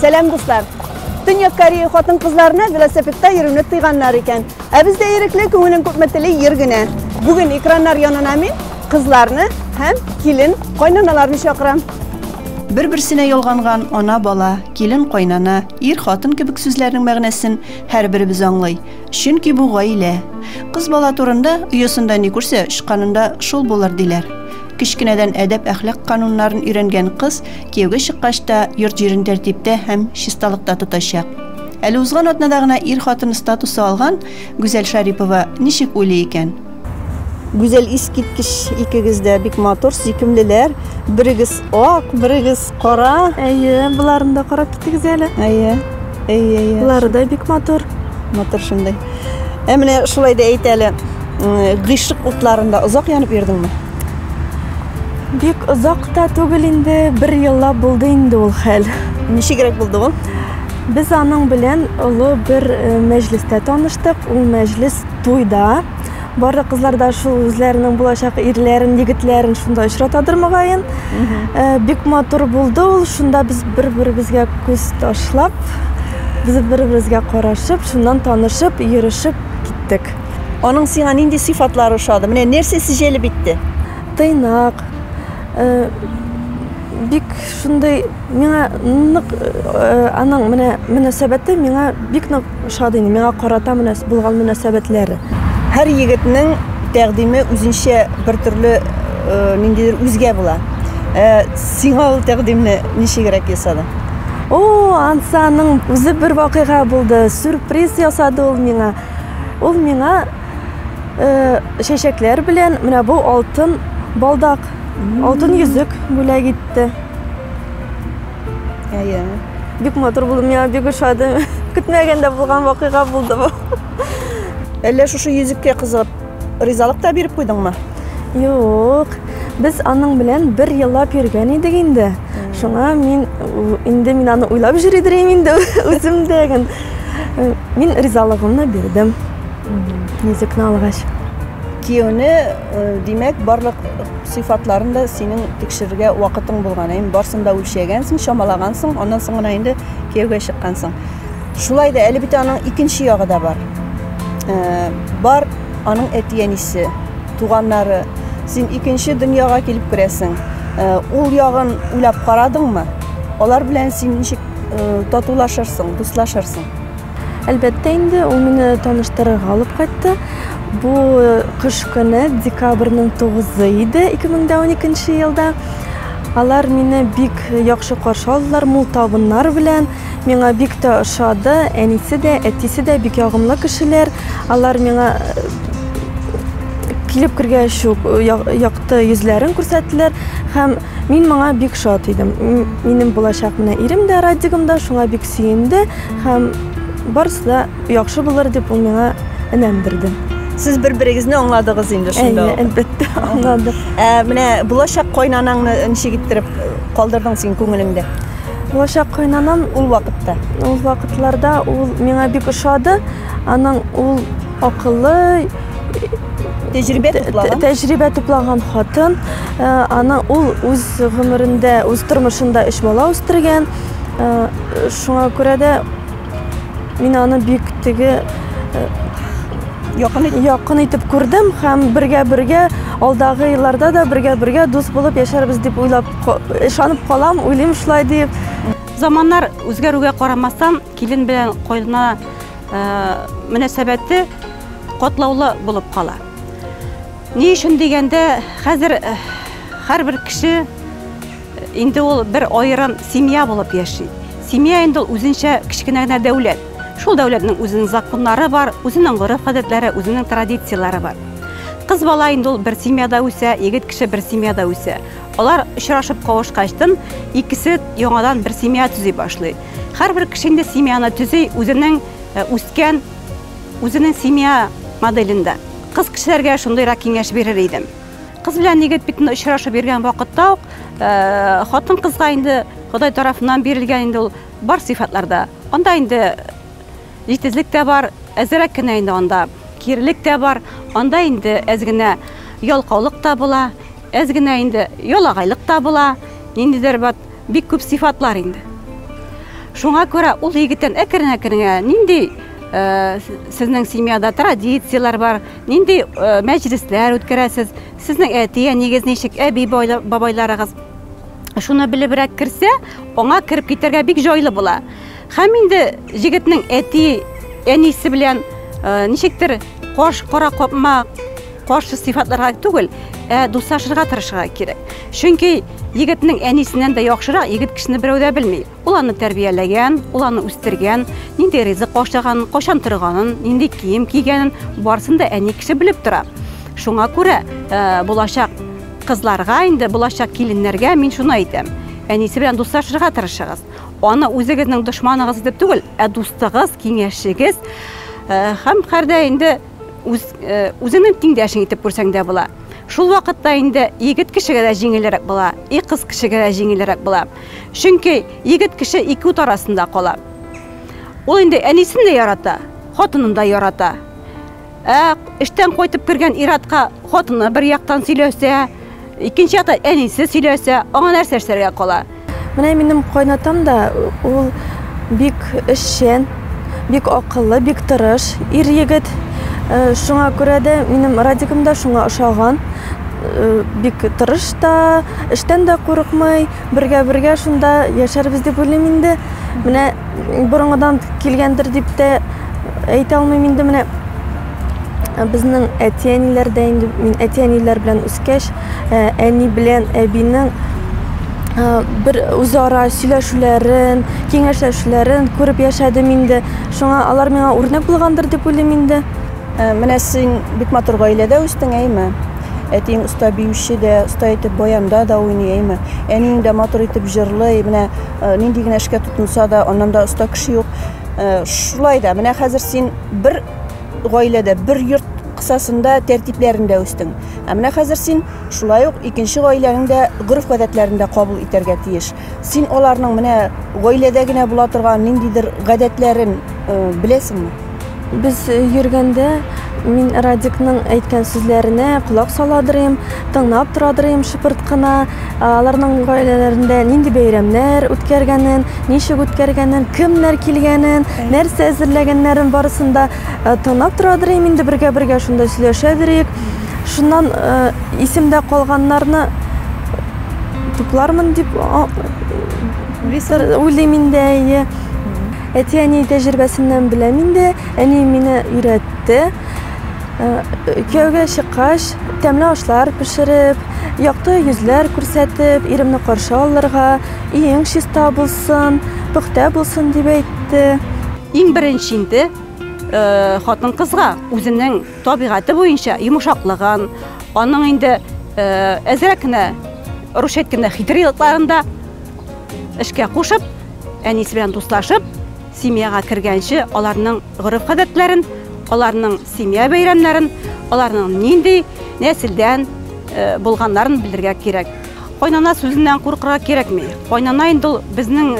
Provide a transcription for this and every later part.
Selam dostlar. Dünya Koreya xotin qizlarni velosipedda yurishni tiyganlar ekan. Bizda erikli ko'ngilin ko'pmatili yirgina. Bugun ekranlar yonuna men qizlarni ham kelin qo'ynanalarni chaqiram. Bir-birsine yolgangan ana bala, kelin qo'ynana, er xotin kibik so'zlarning ma'nosin har birimiz anglay. Chunki bu oila. Qiz bola turunda uyasında ne ko'rsa, chiqqanında shul bo'lar dilar. Kichkinadan adab axloq qonunlarini o'rgangan qiz kuyovga chiqqachda yurt yerini tartibda ham shistalikda tutashaq. Ali uzg'an otnadagina er xotin statusi olgan Güzel Sharipova nishik o'ylaydi ekan? Güzel iskitkish ikkigizda bek motor sekimlilar, birigiz oq, birigiz qora. Bularni da qarab ketdingiz hali. Bularida bek motor. Motor shunday. Mana shulayda aytali, g'ishiq o'tlarida uzoq yonib yurdingmi? Bek uzoqda tugul endi 1 yillab bo'ldi endi ul hal. Necha kerak bo'ldi u? Biz aning bilan ulug' bir majlisda tanishdik. U majlis to'yda. Barcha qizlarda shu o'zlarining bo'lajak erlarini, yigitlarini shunda uchratadirmag'ayin. Bek motor bo'ldi ul. Shunda biz bir-birimizga ko'z tashlab, biz bir-birimizga qarashib, shundan tanishib, yurishib ketdik. Onun sana nindi sifatlari o'xshadi? Mana narsasi jelib bitdi? Tıynak. Bik shunday menga niq aning munosabatda menga bik niq shadini menga qarata bo'lgan munosabatlari. Har yigitning taqdimi o'zincha bir turli nindidir o'zga bo'ladi. Senga ul taqdimni necha kerak yasadi? Ansaning o'zi bir voqea bo'ldi. Surpriz yasadi ul menga. Ul menga shashaklar bilan mana bu oltin baldak, altın yüzük bula gitti. Bek motor bo'ldi, men bek o'shadi. Kutmaganda bo'lgan voqea bo'ldi bu. Eller shu yüzükka qiziqib rizalik da berib qo'ydingmi? Yo'q. Biz aning bilan 1 yillab yurgan edik endi. Shunga men endi ani o'ylab yurdim endi o'zimdan. Men rizaligimni berdim. Yüzükni olgach. Kiyovni demak barliq sifatlarında senin tekshirga vaqting bo'lgan. Barsında o'lchagansan, shamalagansan, ondan so'ng endi kiyovga chiqqansan. Shulayda ali bitaning ikkinchi yog'ida bor. Bar aning etiyenisi, tuganlari. Sen ikkinchi dunyoga kelib kirasan. Ul yog'in o'ylab qaradingmi? Ular bilan sen nechik tatulashirsan, do'stlasharsan? Albatta endi u meni tanishtirib olib qaytdi. Bu qish kuni dekabrning 9-i edi 2012 yilda. Ular meni bek yaxshi qarshi oldilar, mul tabunlar bilan. Menga bek de yoqdi, anisi de, etisi de bek yoqimli kishilar. Ular menga kelib kirgan shu yoqti yuzlarini ko'rsatdilar. Ham men menga bek shod edim. Mening bo'lajak meni erim de radigimda shunga bek suyundi. Ham barisi da yaxshi bo'lar deb u menga inandirdi. Siz bir-biringizni angladingiz endi shunda. Albatta angladim. Mana bo'lajak qo'ynanangni necha gittirib qoldirding sen ko'nglingda? Bo'lajak qo'ynanam ul vaqtda. Ul vaqtlarda u menga bek o'xshadi. Aning ul aqlli, tajriba to'plagan xotin. Ana ul o'z umrida, o'z turmushida ish bola o'stirgan. Shunga ko'ra da men uni buyukdagi yaqin etib ko'rdim. Ham birga oldagi yillarda da birga do'st bo'lib yasharmiz deb o'ylab, ishonib qolam, o'ylayman shulay deb. Zamanlar o'zgaruga qaramasdan, kelin bilan qo'yilma munosabati qatlovli bo'lib qoladi. Ne uchun deganda, hozir har bir kishi endi ul bir ayron semya bo'lib yashaydi. Semya endi o'zincha kichkina davlat. Şol davlatning o'zining zakonlari bor, o'zining urf-odatlari, o'zining traditsiyalari bor. Qiz bola endi bir semyada o'sa, yigit kishi bir semyada o'sa. Ular uchrashib qavishqachdan ikkisi yangadan bir semya tuzay boshlaydi. Har bir kishi endi semyani tuzay o'zining o'sgan, o'zining semya modelida. Qiz kishilarga shunday kengash berar edim. Qiz bilan yigit bitni uchrashib bergan vaqtda xotin qizga endi Xudoy tomonidan berilgan endi bor sifatlarda. Onda endi yetizlik de var, ezrakkina endi onda, kirilik de var, onda endi ezgina yolqovlik da bo'la, ezgina endi yo'lag'aylik da bo'la, endi bek ko'p sifatlar endi. Шуңа күрә ул егеттен әкрен-әкрен нинди сезнең семьяда традициялар бар, нинди мәҗлесләр үткәрәсез, сезнең әтия нигез ничек, әби бабайларыгыз шуны белебрәк керсә, аңа кирип китәргә бик җайлы була. Һәм инде җегетнең әти, әнисе белән ничектер кара капма, каршы сыйфатларга түгел, дуслашырга тырышырга кирәк. Чөнки егетнең әнисеннән дә яхшырак егет кешене берәү дә белми. Ул аны тәрбияләгән, ул аны үстергән, нинди ризык ашаганын, кашан торганын, нинди кием кигәнен, барсын да әни кеше белеп тора. Шуңа күрә булачак кызларга, инде булачак киленнәргә мин шуны әйтәм. Әнисе белән дуслашырга тырышыгыз. Аны үзегезнең дошманыгыз дип түгел, дустыгыз, киңәшегез һәм һәрдә инде үзенең тиңдәшен итеп күрсәң дә була. Шул вакытта инде егет кешегә дә җиңелрәк була, кыз кешегә дә җиңелрәк була. Чөнки егет кеше ике ут арасында кала. Ул инде әнисен дә ярата, хатынын да ярата. Эштән кайтып кергән иратка хатыны бер яктан сөйләсә, икенче якта әнисе сөйләсә, аңа нәрсә эшләргә кала? Менә минем кайнатам да ул бик эшчән, бик акыллы, бик тырыш ир егет. Шуңа күрә дә минем Радикым да шуңа ошаган. Бик тырыш та, эштән дә курыкмый, бергә шунда яшәрбез дип уйлыйм инде. Менә борынгыдан килгәндер дип тә әйтә алмыйм инде. Менә безнең әти-әниләр дә инде, мин әти-әниләр белән үскәч, әни белән әбинең bir үзара сөйләшүләрен, киңәшләшүләрен күреп яшәдем инде. Шуңа алар миңа үрнәк булгандыр дип уйлыйм инде. Менә син бик матур гаиләдә үстең, әйме? Әтиң оста биюче дә, оста итеп баянда да уйный, әйме? Әниң дә матур итеп җырлый, менә нинди генә эшкә тотынса да, аннан да оста кеше юк. Шулай да, менә хәзер син бер гаиләдә, бер йорт кысасында тәртипләрендә үстең. Менә хәзер син шулай ук икенче гаиләнең дә гореф-гадәтләрен дә кабул итәргә тиеш. Син аларның менә гаиләдә генә була торган ниндидер гадәтләрен беләсеңме? Biz йөргәндә мин Радикның әйткән сүзләренә колак саладырым, тыңлап торадырым шыпырт кына. Аларның гаиләләрендә нинди бәйрәмнәр үткәргәнен, ничек үткәргәнен, кемнәр килгәнен, нәрсә әзерләгәннәрен барысында тыңлап торадырым инде бергә шунда сөйләшәдерик. Шуннан исемдә калганнарны туплармын дип уйлыйм инде. Әти-әни тәҗрибәсеннән беләм инде, әни мине өйрәтте. Кияүгә чыккач, тәмле ашлар пешереп, якты йөзләр күрсәтеп, иремне каршы алырга, иң чиста булсын, пөхтә булсын дип әйтте. Иң беренче инде хатын-кызга үзенең табигаты буенча йомшаклыгын, аның инде әзрәк кенә руш әйткәндә хитрилыкларында эшкә кушып, әнисе белән дуслашып, семьяга кергәнче аларның гореф-гадәтләрен, аларның семья бәйрәмнәрен, аларның нинди нәселдән булганнарын белергә кирәк. Кайнана сүзеннән куркырга кирәкми. Кайнана инде безнең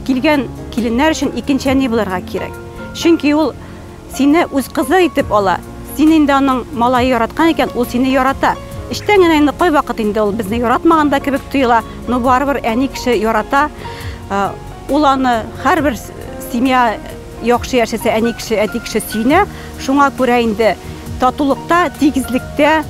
килгән киленнәр өчен икенче әни булырга кирәк. Чөнки ул сине үз кызы итеп ала. Син инде аның малае яраткан икән, ул сине ярата. Эштән генә инде кай вакыт инде ул безне яратмаганда кебек тоела. Но барыбер әни кеше ярата. Ул аны һәрбер семья яхшы яшәсә, әни кеше, әти кеше сөенә. Шуңа күрә инде татулыкта, тигезлектә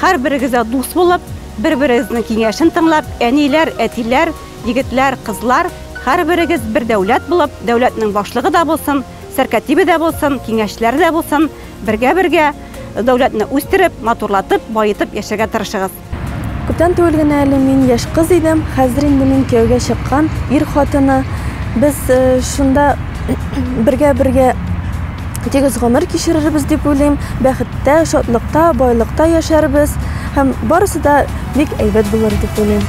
һәрберегезгә дус булып, бер-берегезнең киңәшен тыңлап, әниләр, әтиләр, егетләр, кызлар, һәрберегез бер дәүләт булып, дәүләтнең башлыгы да булсын, сәркәтибе дә булсын, киңәшләре дә булсын, бергә дәүләтне үстереп, матурлатып, байытып яшәргә тырышыгыз. Күптән түгел генә әле мин яшь кыз идем, хәзер инде мин кияүгә чыккан ир хатыны. Без шунда бергә тигез гомер кичерербез дип уйлыйм. Бәхеттә, шатлыкта, байлыкта яшәрбез һәм барысы да бик әйбәт булыр дип уйлыйм.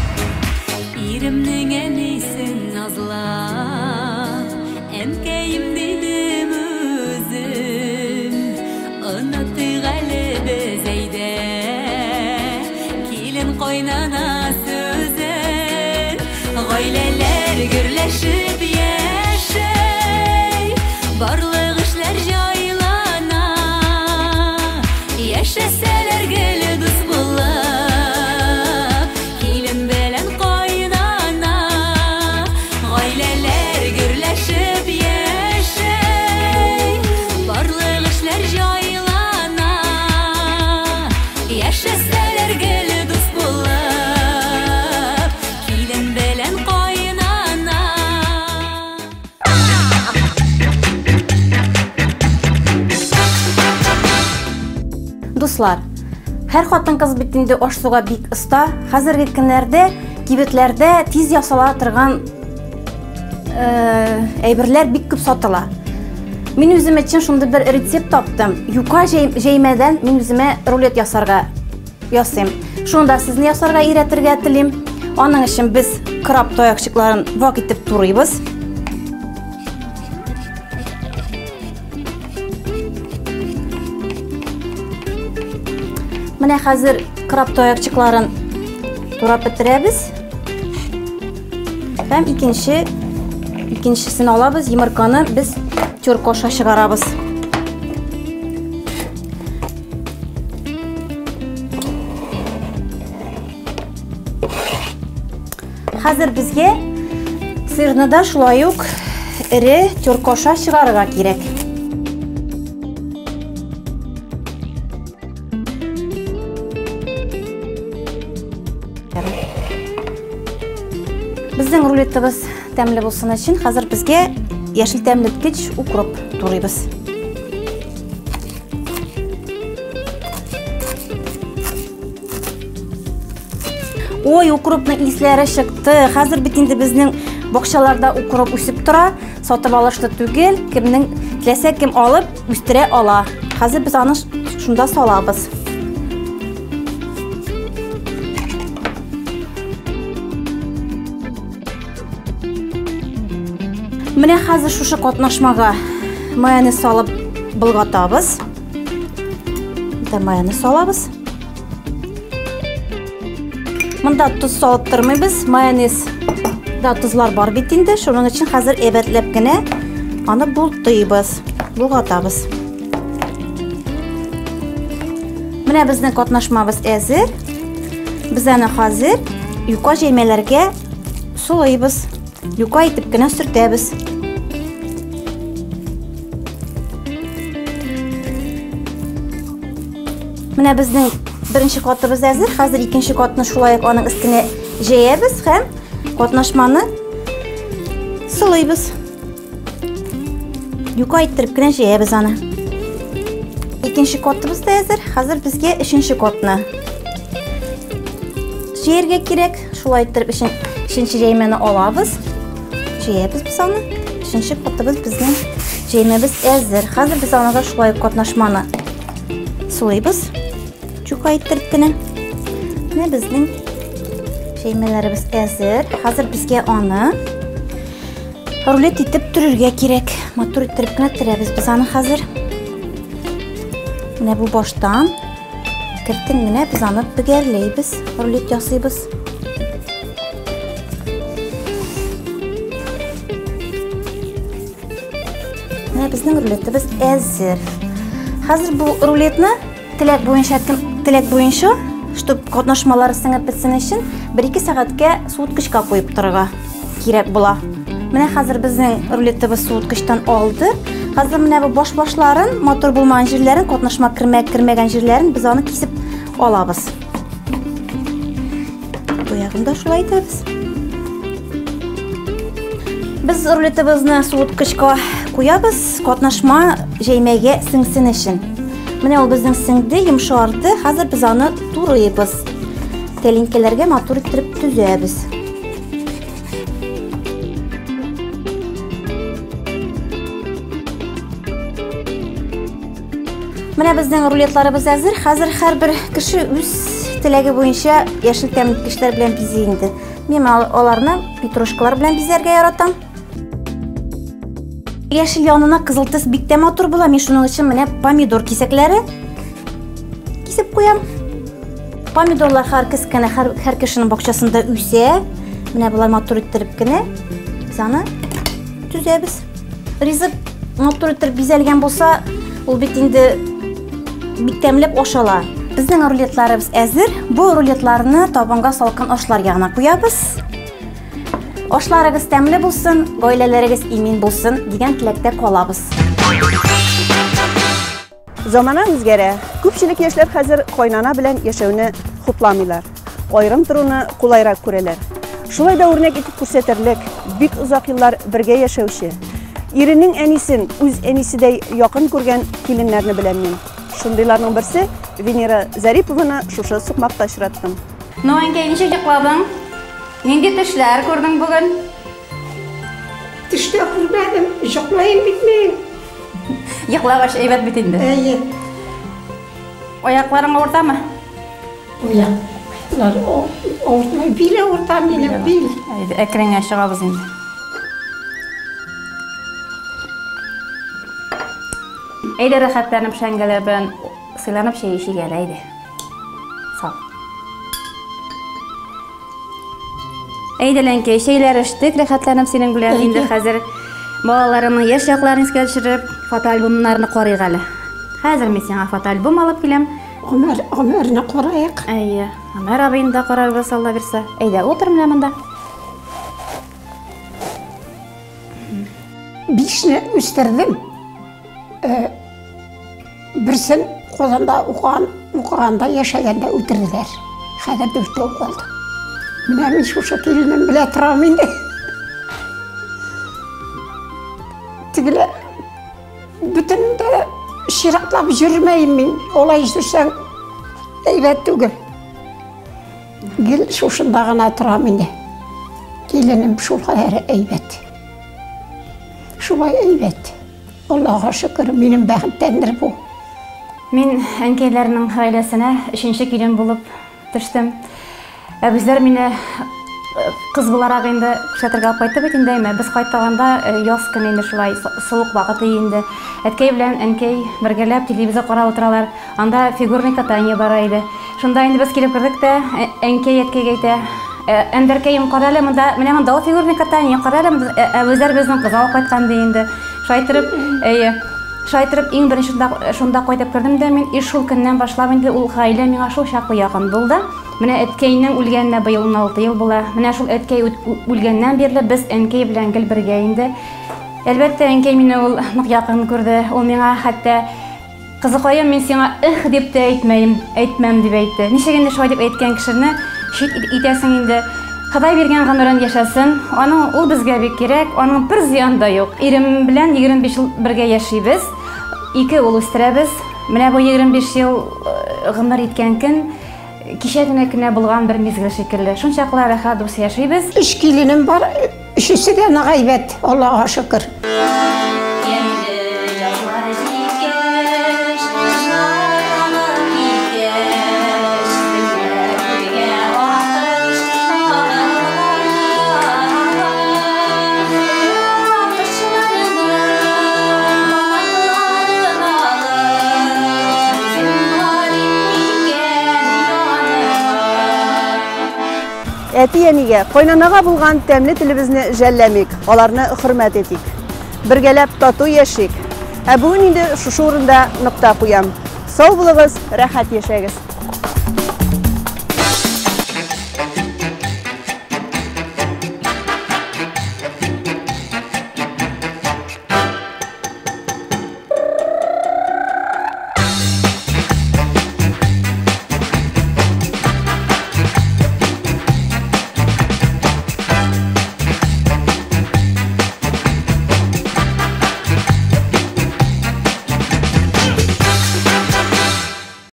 Иремнең әнисен назлап, әнкәем дидем үзем, онытыйк әле без әйдә, килен кайнана сүзен, гаиләләр гөрләшеп яшәй, барлык эшләр җайлана, яшәсәләр гел дус булып, килен белән кайнана, гаиләләр дуслар. Һәр хатын-кыз бит инде аш-суга бик оста. Хәзерге көннәрдә кибетләрдә тиз ясала торган әйберләр бик күп сатыла. Мин үзем өчен шундый бер рецепт таптым. Юка җәймәдән мин үземә рулет ясарга ясыйм. Шунда сезне ясарга өйрәтергә телим. Аның өчен без краб таякчыкларын вак итеп турыйбыз. Менә хәзер краб таякчыкларын турап бетерәбез. Һәм икенчесен алабыз, йомырканы без тюрк аша чыгарабыз. Хәзер безгә сырны да шулай ук ире тюрк аша чыгарырга кирәк. Безнең рулетыбыз тәмле булсын өчен хәзер безгә яшел тәмлеткеч укроп турыйбыз. Ой, укропның исләре чыкты. Хәзер бит инде безнең бакчаларда укроп үсеп тора. Сатып алышлы түгел. Кемнең теләсә кем алып үстерә ала. Хәзер без аны шунда салабыз. Менә хәзер шушы катнашмага майонез салып былгатабыз. Майонез салабыз. Монда туз салып тормыйбыз. Майонез да тузлар бар бит инде. Шуның өчен хәзер әбәтләп кенә аны бултыйбыз, булгатабыз. Менә безнең катнашмабыз әзер. Без аны хәзер юка җәймәләргә сулыйбыз. Юка итеп кенә сөртәбез. Менә безнең беренче катыбыз әзер. Хәзер икенче катны шулай ук аның өстенә җәябез һәм катнашманы сулыйбыз. Юка итеп кенә җәябез аны. Икенче катыбыз да әзер. Хәзер безгә өченче катны җәяргә кирәк. Шулай итеп өченче җәймәне алабыз. Җәябез без аны. Өченче катыбыз безнең җәймәбез әзер. Хәзер без аны да шулай ук катнашманы сулыйбыз. Юка итеп кенә. Менә безнең җәймәләребез әзер. Хәзер безгә аны рулет итеп төрергә кирәк. Матур итеп кенә төрәбез без аны хәзер. Менә бу баштан кертен генә без аны бөгәрләйбез, рулет ясыйбыз. Менә безнең рулетыбыз әзер. Хәзер бу рулетны теләк буенча, чтобы катнашмалары сеңеп бетсен өчен 1-2 сәгатькә суыткычка куеп торырга кирәк була. Менә хәзер безнең рулетыбыз суыткычтан алды. Хәзер менә бу баш-башларын, мотор булмаган җирләрен, катнашма кирмәгән җирләрен без аны кисеп алабыз. Бу ягында шулай итәбез. Без рулетыбызны суыткычка куябыз, катнашма җәймәгә сеңсен өчен. Менә ул безнең сеңде, йомшарды. Хәзер без аны турыйбыз. Тәлинкәләргә матур итеп түзәбез. Менә безнең рулетларыбыз әзер. Хәзер һәрбер кеше үз теләге буенча яшел тәмлекечләр белән бизей инде. Мин аларны петрушкалар белән бизәргә яратам. Яшел янына кызыл төс бик тә матур була. Мин шуның өчен менә помидор кисәкләре кисеп куям. Помидорлар һәр кешенең бакчасында үсә. Менә булар матур итеп кенә без аны түзәбез. Ризык матур итеп бизәлгән булса, ул бит инде бик тәмләп ашала. Безнең рулетларыбыз әзер. Бу рулетларны табынга салкын ашлар ягына куябыз. Ашларыгыз тәмле булсын, гаиләләрегез имин булсын дигән теләктә калабыз. Замана үзгәрә. Күпчелек яшьләр хәзер кайнана белән яшәүне хупламыйлар. Айрым торуны кулайрак күрәләр. Шулай да үрнәк итеп күрсәтерлек бик узак еллар бергә яшәүче, иренең әнисен үз әнисидәй якын күргән киленнәрне беләм мин. шундыйларның берсе Венера Зарипованы шушы сукмакта очраттым. Ну, әнкәй, ничек йокладың? Нинди төшләр күрдең бүген? Тиште күрмәдем, йоклайым бит мин. Йоклагач әйбәт бит инде. Әйе. Аякларың авыртамы? Аяклар авыртмай, бил авырта мине, бил. Әкренге чыгабыз инде. Әйдә рәхәтләнеп шәңгәләр белән сыйланып чәй эчәргә әйдә. Сау. Әйдә ләнкәй, чәйләр эчтек, рәхәтләнеп синең белән инде хәзер балаларымның яшь чакларын искә төшереп, фотоальбомнарны карыйк әле. Хәзер мин сиңа фотоальбом алып киләм. Гомерне карыйк. Әйе, Гомер абыйны да карарбыз, Алла бирсә. Әйдә, утыр менә монда. Бишне үстердем. Берсен Казанда укыганда яшәгәндә үтерделәр. Хәзер дөртә калды. Менә мин шушы киленем белә торам инде. Тегеле бүтәндә ширатлап йөрмәйм мин. Олай җөрсәң әйбәт түгел. Гел шушында гына торам инде. Киленем шулай әйбәт. Шулай әйбәт. Аллаһка шөкер, минем бәхеттәндер бу. Мин әнкәйләрнең гаиләсенә 3нче килен булып төштем. Безләр мине кыз буларак инде күрсәтергә алып кайтты бит инде. Без кайтганда яз көне инде шулай сулык вакыты инде. Әткәй белән әнкәй бергәләп телевизор карап утыралар. Анда фигурный катание бара иде. Шунда инде без килеп кердек тә, әнкәй әткәйгә әйтә: "Әндәркәем карале, менә монда фигурный катание карале, безләр безнең кыз алып кайткан ди инде." Шайтырып, иң беренче шунда кайтып кердем дә мин шул көннән башлап инде ул гаилә миңа шул чаклы якын булды. Менә әткәйнең үлгәненә быел 16 ел була. Менә шул әткәй үлгәннән бирле без әнкәй белән гел бергә инде. Әлбәттә, әнкәй мине ул нык якын күрде. Ул миңа хәтта кызыкаем, мин сиңа дип тә әйтмәм дип әйтте. Ничек инде шулай дип әйткән кешене шит итәсең инде. Ходай биргән гомерен яшәсен. Ул безгә бик кирәк, аның бер зыяны да юк. Ирем белән 25 ел бергә яшибез. 2 ул үстерәбез. Менә бу 25 ел гомер иткән көн кичә генә булган бер мизгел шикелле. Шунчаклы рәхәт дус яшибез. 3 киленем бар, 3-се дә гаибәт. Аллаһка шөкер. Әти-әнигә, кайнанага булган тәмле телебезне жәлләмик, аларны хөрмәт итик. Бергәләп тату яшик. Бүгін инде шушы урында нокта куям. Сау булыгыз, рәхәт яшәгез.